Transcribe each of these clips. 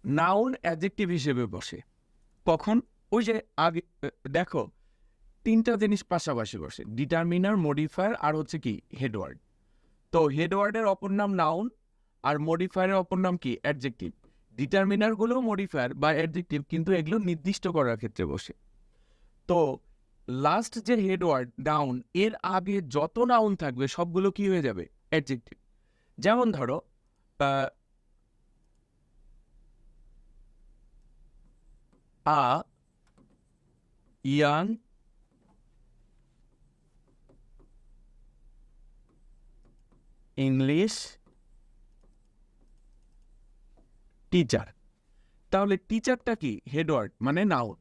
Noun adjective হিসেবে বসে কখন? ওই যে আগে দেখো, তিনটা জিনিস পাশাপাশি বসে, ডিটারমিনার, মডিফায়ার আর হচ্ছে কি হেডওয়ার্ড। তো হেডওয়ার্ডের অপর নাম নাউন আর মডিফায়ারের অপর নাম কি অ্যাডজেক্টিভ। ডিটারমিনারগুলো মডিফায়ার বা অ্যাডজেক্টিভ, কিন্তু এগুলো নির্দিষ্ট করার ক্ষেত্রে বসে। তো লাস্ট যে হেডওয়ার্ড নাউন, এর আগে যত নাউন থাকবে সবগুলো কি হয়ে যাবে? অ্যাডজেক্টিভ। যেমন ধরো আ ইয়াং ইংলিশ টিচার। তাহলে টিচারটা কি? হেডওয়ার্ড মানে নাউন।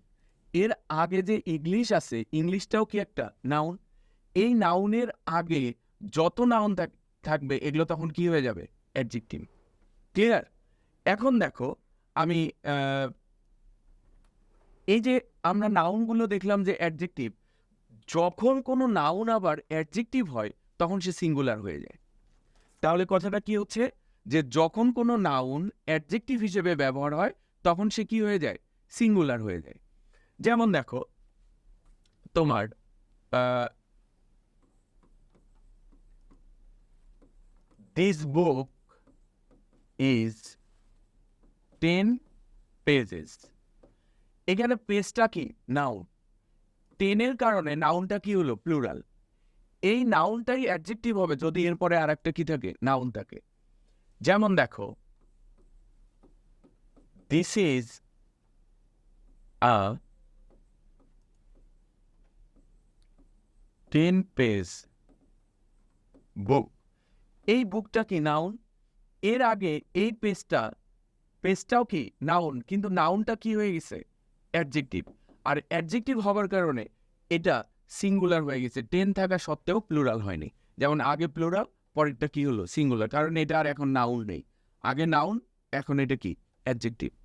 এর আগে যে ইংলিশ আছে, ইংলিশটাও কি একটা নাউন। এই নাউনের আগে যত নাউন থাকবে এগুলো তখন কি হয়ে যাবে? অ্যাডজেক্টিভ। ক্লিয়ার? এখন দেখো, আমি এই যে আমরা নাউনগুলো দেখলাম যে অ্যাডজেক্টিভ, যখন কোনো নাউন আবার অ্যাডজেক্টিভ হয় তখন সে সিঙ্গুলার হয়ে যায়। তাহলে কথাটা কি হচ্ছে? যে যখন কোনো নাউন অ্যাডজেক্টিভ হিসেবে ব্যবহার হয় তখন সে কি হয়ে যায়? সিঙ্গুলার হয়ে যায়। যেমন দেখো, তোমার দিস বুক ইজ 10 পেজেস। এখানে পেজটা কি? নাউন। 10 এর কারণে নাউনটা কি হলো? প্লুরাল। এই নাউনটাই অ্যাডজেক্টিভ হবে যদি এরপরে আর একটা কি থাকে? নাউন থাকে। যেমন দেখো, দিস ইজ আ 10 পেজ বুক। এই বুকটা কি? নাউন। এর আগে এই পেজটাও কি? নাউন, কিন্তু নাউনটা কি হয়ে গেছে? অ্যাডজেক্টিভ। আর অ্যাডজেক্টিভ হবার কারণে এটা সিঙ্গুলার হয়ে গেছে, 10 থাকা সত্ত্বেও প্লুরাল হয়নি। যেমন আগে প্লুরাল, পরেরটা কি হলো? সিঙ্গুলার, কারণ এটা আর এখন নাউন নেই। আগে নাউন, এখন এটা কি? অ্যাডজেক্টিভ।